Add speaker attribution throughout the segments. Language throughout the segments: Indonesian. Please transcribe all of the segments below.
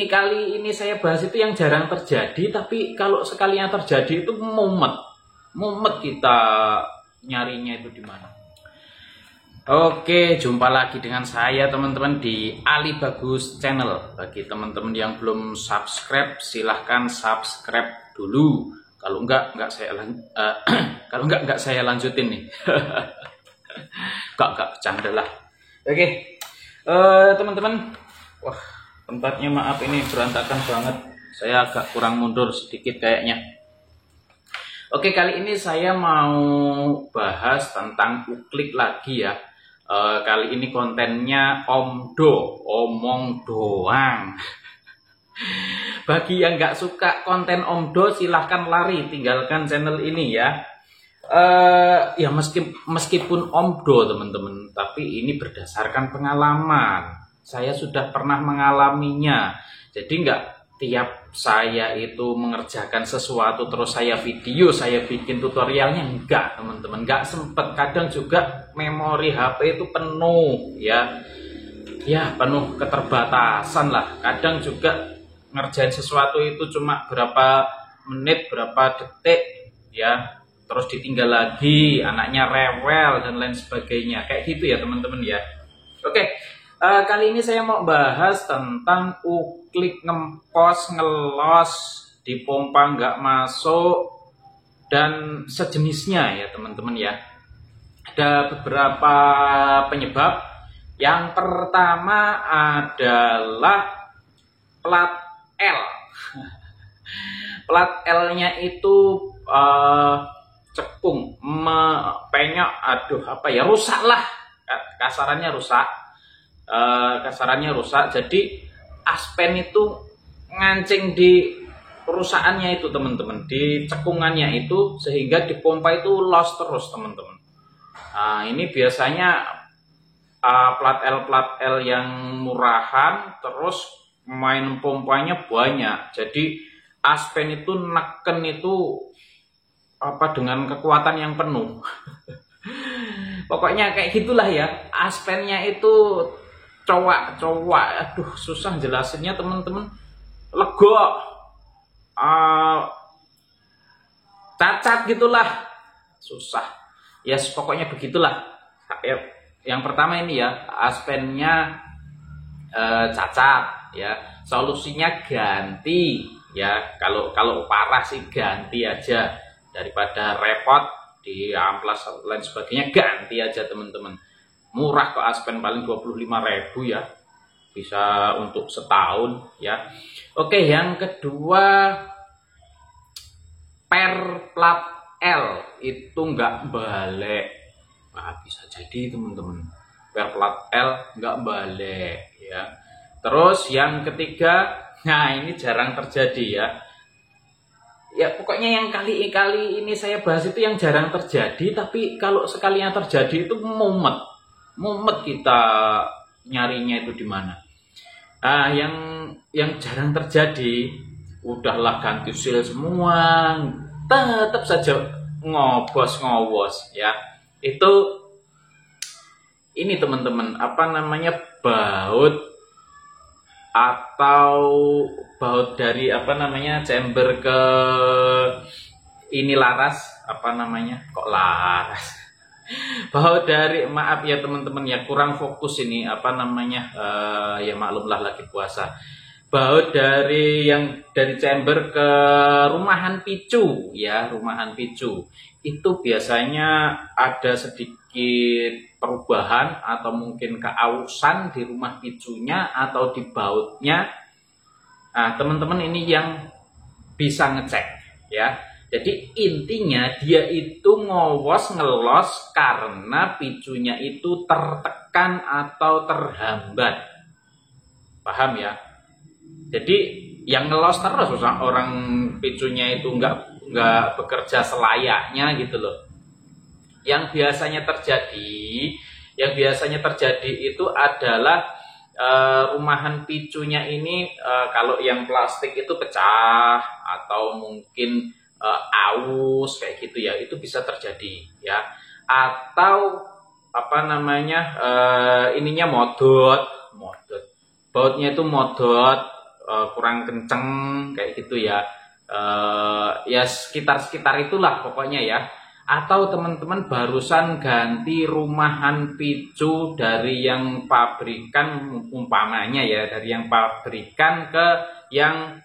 Speaker 1: kali ini saya bahas itu yang jarang terjadi, tapi kalau sekalinya terjadi itu mumet kita nyarinya itu di mana. Oke, jumpa lagi dengan saya teman-teman di Ali Bagus Channel. Bagi teman-teman yang belum subscribe, silahkan subscribe dulu. Kalau enggak saya lanjutin nih. Enggak bercanda lah. Oke, teman-teman. Wah, tempatnya maaf ini berantakan banget. Saya agak kurang mundur sedikit kayaknya. Oke, kali ini saya mau bahas tentang uklik lagi ya. Kali ini kontennya omong doang. Bagi yang nggak suka konten omdo, silahkan lari, tinggalkan channel ini ya. Ya meskipun omdo teman-teman, tapi ini berdasarkan pengalaman. Saya sudah pernah mengalaminya. Jadi nggak tiap saya itu mengerjakan sesuatu terus saya video, saya bikin tutorialnya, enggak teman-teman, enggak sempet. Kadang juga memori HP itu penuh ya penuh keterbatasan lah. Kadang juga ngerjain sesuatu itu cuma berapa menit, berapa detik ya, terus ditinggal lagi, anaknya rewel dan lain sebagainya, kayak gitu ya teman-teman ya. Oke. Kali ini saya mau bahas tentang uklik, ngempos, ngelos, dipompa nggak masuk, dan sejenisnya ya teman-teman ya. Ada beberapa penyebab. Yang pertama adalah plat L. Plat L-nya itu cekung, penyok, rusak lah. Kasarannya rusak, jadi aspen itu ngancing di perusahaannya itu teman-teman, di cekungannya itu, sehingga dipompa itu los terus teman-teman. Ini biasanya plat L yang murahan, terus main pompanya banyak, jadi aspen itu neken itu dengan kekuatan yang penuh. Pokoknya kayak gitulah ya, aspennya itu cowok, aduh susah jelasinnya teman-teman. Lego, cacat gitulah, susah ya, pokoknya begitulah. Yang pertama ini ya, aspennya cacat ya, solusinya ganti ya. Kalau parah sih ganti aja, daripada repot di amplas lain sebagainya, ganti aja teman-teman. Murah kok, aspen paling 25.000 ya, bisa untuk setahun ya. Oke, yang kedua, per plat L itu nggak balik. Bisa jadi teman-teman, per plat L nggak balik ya. Terus yang ketiga, nah ini jarang terjadi ya, pokoknya yang kali ini saya bahas itu yang jarang terjadi, tapi kalau sekalinya terjadi itu mumet kita nyarinya itu di mana. Yang jarang terjadi, udahlah ganti seal semua, tetap saja ngowos ya. Itu ini teman-teman, baut atau baut dari chamber ke ini laras, baut dari, maaf ya teman-teman ya, kurang fokus ini ya maklumlah lagi puasa. Baut dari chamber ke rumahan picu ya, rumahan picu itu biasanya ada sedikit perubahan atau mungkin keausan di rumah picunya atau di bautnya. Teman-teman ini yang bisa ngecek ya. Jadi intinya dia itu ngelos karena picunya itu tertekan atau terhambat. Paham ya? Jadi yang ngelos terus, orang picunya itu nggak bekerja selayaknya gitu loh. Yang biasanya terjadi itu adalah rumahan picunya ini, kalau yang plastik itu pecah atau mungkin aus kayak gitu ya, itu bisa terjadi ya. Atau ininya modot, bautnya itu modot, kurang kenceng kayak gitu ya. Ya sekitar itulah pokoknya ya. Atau teman-teman barusan ganti rumahan picu dari yang pabrikan, umpamanya ya, dari yang pabrikan ke yang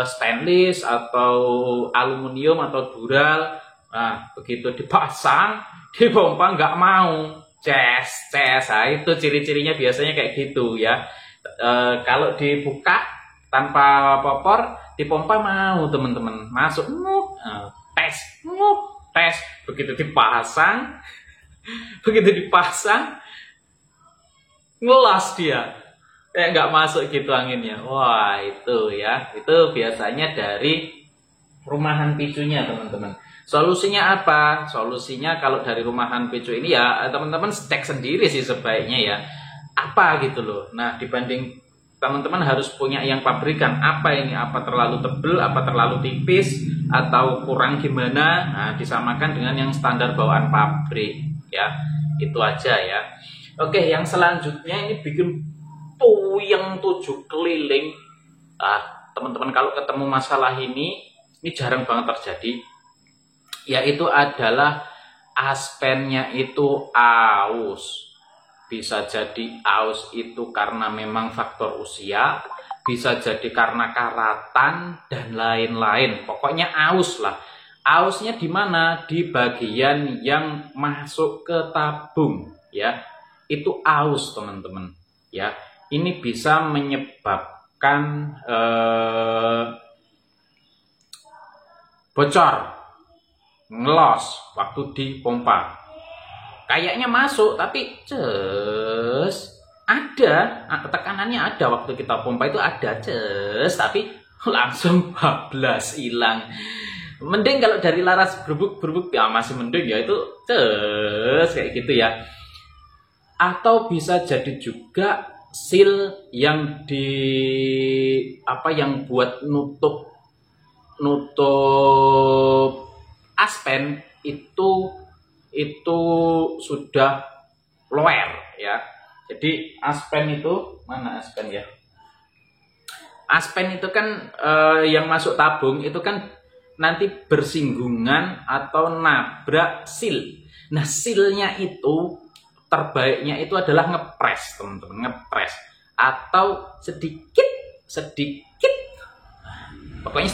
Speaker 1: stainless atau aluminium atau dural. Nah, begitu dipasang, dipompa nggak mau, ces. Nah, itu ciri-cirinya biasanya kayak gitu ya. Kalau dibuka tanpa popor, dipompa mau teman-teman, masuk tes, tes. Begitu dipasang, ngelas dia. Kayak nggak masuk gitu anginnya. Wah, itu ya. Itu biasanya dari rumahan picunya, teman-teman. Solusinya apa? Solusinya kalau dari rumahan picu ini ya, teman-teman cek sendiri sih sebaiknya ya. Apa gitu loh. Nah, dibanding teman-teman harus punya yang pabrikan. Apa ini? Apa terlalu tebel, apa terlalu tipis, atau kurang gimana? Nah, disamakan dengan yang standar bawaan pabrik ya. Itu aja ya. Oke, yang selanjutnya ini bikin puyeng 7 keliling. Teman-teman kalau ketemu masalah ini jarang banget terjadi. Yaitu adalah aspennya itu aus. Bisa jadi aus itu karena memang faktor usia, bisa jadi karena karatan dan lain-lain. Pokoknya aus lah. Ausnya di mana? Di bagian yang masuk ke tabung ya. Itu aus, teman-teman ya. Ini bisa menyebabkan bocor, ngelos waktu dipompa. Kayaknya masuk, tapi ada tekanannya, ada waktu kita pompa itu ada tapi langsung bablas hilang. Mending kalau dari laras berbuk ya masih mending ya, itu kayak gitu ya. Atau bisa jadi juga seal yang yang buat nutup aspen itu sudah lower ya. Jadi aspen itu mana aspen ya? Aspen itu kan yang masuk tabung itu kan nanti bersinggungan atau nabrak seal. Nah, sealnya itu terbaiknya itu adalah ngepres, teman-teman, ngepres atau sedikit, pokoknya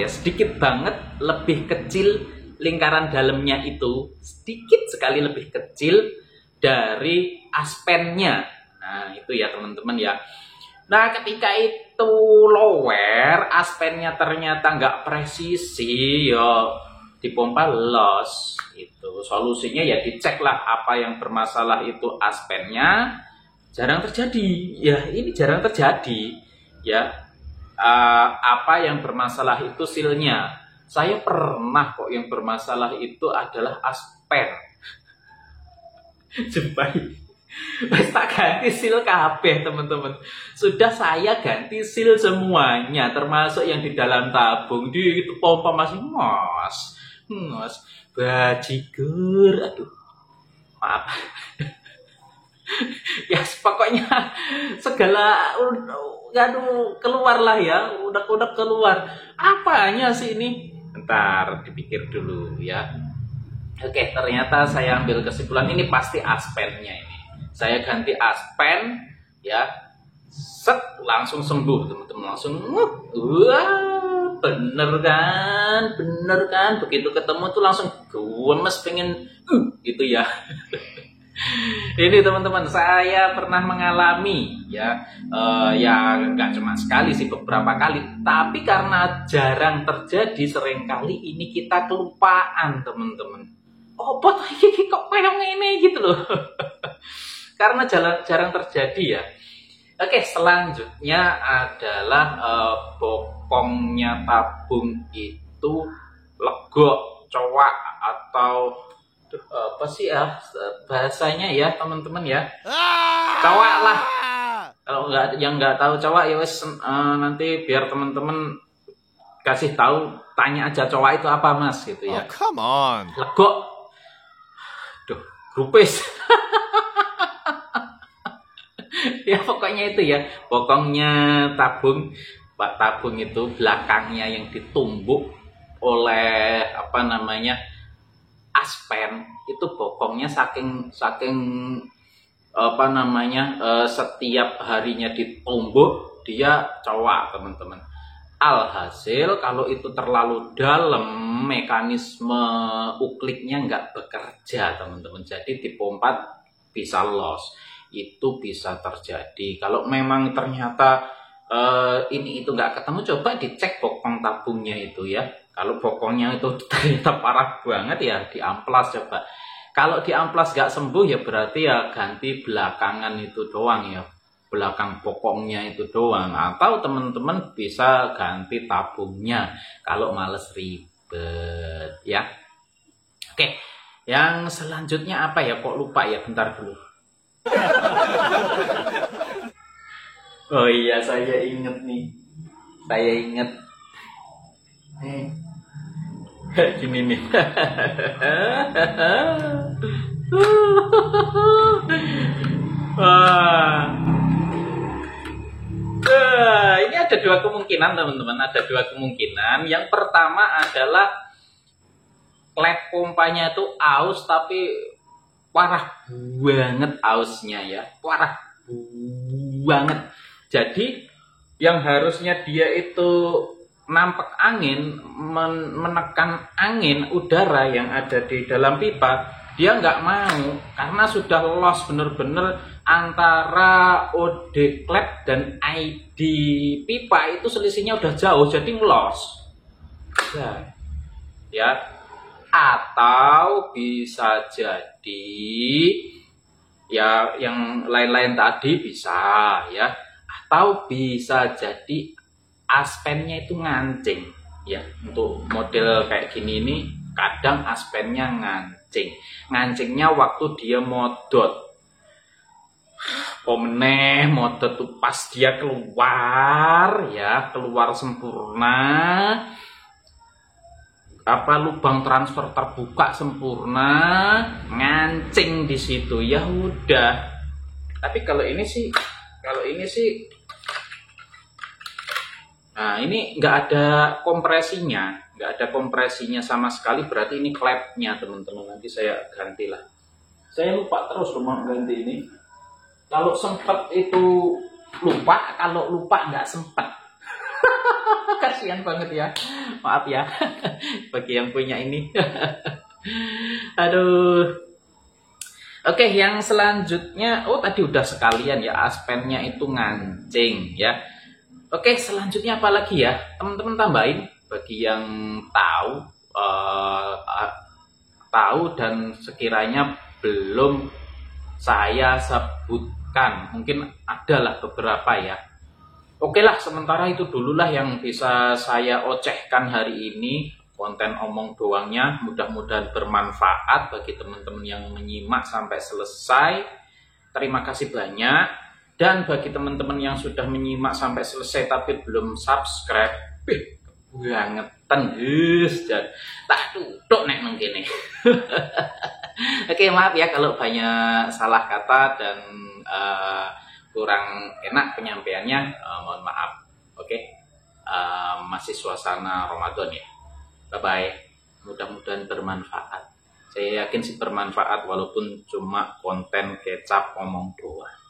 Speaker 1: sedikit banget, lebih kecil lingkaran dalamnya itu sedikit sekali lebih kecil dari aspennya. Nah, itu ya teman-teman ya. Nah, ketika itu lower, aspennya ternyata nggak presisi, yo dipompa los. Itu solusinya ya diceklah apa yang bermasalah itu aspennya. Jarang terjadi, ya ini jarang terjadi, ya. Apa yang bermasalah itu sealnya. Saya pernah kok yang bermasalah itu adalah aspen. Jempai. Tak ganti seal kabeh, teman-teman. Sudah saya ganti seal semuanya, termasuk yang di dalam tabung. Di itu pompa masih mas, bajigur. Aduh, maaf. Ya pokoknya segala keluarlah ya, udah keluar. Apanya sih ini? Bentar, dipikir dulu ya. Oke, ternyata saya ambil kesimpulan ini pasti aspennya ini. Saya ganti aspen ya, langsung sembuh, teman-teman, langsung wah, bener kan? Begitu ketemu tuh langsung gemes pengen gitu ya. Ini teman-teman, saya pernah mengalami ya, ya nggak cuma sekali sih, beberapa kali. Tapi karena jarang terjadi, seringkali ini kita kelupaan, teman-teman. Oh, bot iki kok kayak ini gitu loh. Karena jarang terjadi ya. Oke, selanjutnya adalah bokongnya tabung itu legok, cowak atau apa sih ya bahasanya ya teman-teman ya, cowak lah. Kalau nggak tahu cowak ya wes, nanti biar teman-teman kasih tahu, tanya aja cowak itu apa mas gitu ya.
Speaker 2: Oh, come on.
Speaker 1: Legok, Ya pokoknya itu ya, pokoknya tabung, Pak, tabung itu belakangnya yang ditumbuk oleh apa namanya aspen itu bokongnya saking saking apa namanya setiap harinya ditumbuk dia cowok teman-teman. Alhasil kalau itu terlalu dalam mekanisme ukliknya nggak bekerja teman-teman. Jadi dipompa bisa loss. Itu bisa terjadi. Kalau memang ternyata ini itu nggak ketemu, coba dicek bokong tabungnya itu ya. Kalau bokongnya itu ternyata parah banget ya diamplas coba. Kalau diamplas nggak sembuh ya berarti ya ganti belakangan itu doang ya. Belakang pokoknya itu doang, atau teman-teman bisa ganti tabungnya kalau males ribet ya. Oke, yang selanjutnya apa ya, kok lupa ya, bentar dulu. Oh iya, saya inget nih, saya inget gini nih. Wah. Ini ada dua kemungkinan teman-teman, ada dua kemungkinan. Yang pertama adalah klep pompanya itu aus tapi parah banget ausnya ya, parah banget. Jadi yang harusnya dia itu nampek angin, menekan angin udara yang ada di dalam pipa, dia nggak mau karena sudah loss bener-bener antara OD klep dan ID pipa itu selisihnya udah jauh, jadi loss ya. Atau bisa jadi ya yang lain-lain tadi bisa ya, atau bisa jadi aspennya itu ngancing ya. Untuk model kayak gini ini kadang aspennya ngancingnya waktu dia modot. Pemeneh modot tuh pas dia keluar ya, keluar sempurna, apa lubang transfer terbuka sempurna, ngancing di situ ya udah. Tapi kalau ini sih nah ini nggak ada kompresinya sama sekali, berarti ini klepnya teman-teman. Nanti saya gantilah, saya lupa terus rumah ganti ini. Kalau sempet itu lupa, kalau lupa nggak sempet. Kasihan banget ya, maaf ya bagi yang punya ini. Aduh. Oke, yang selanjutnya, oh tadi udah sekalian ya, aspennya itu ngancing ya. Oke, selanjutnya apa lagi ya, teman-teman tambahin bagi yang tahu dan sekiranya belum saya sebutkan, mungkin adalah beberapa ya. Oke lah, sementara itu dululah yang bisa saya ocehkan hari ini, konten omong doangnya. Mudah-mudahan bermanfaat bagi teman-teman yang menyimak sampai selesai. Terima kasih banyak. Dan bagi teman-teman yang sudah menyimak sampai selesai tapi belum subscribe, bangetan tak tutup nek mengkene. Oke, maaf ya kalau banyak salah kata dan kurang enak penyampaiannya, mohon maaf. Oke, masih suasana Ramadan ya. Bye bye. Mudah-mudahan bermanfaat. Saya yakin sih bermanfaat walaupun cuma konten kecap omong doang.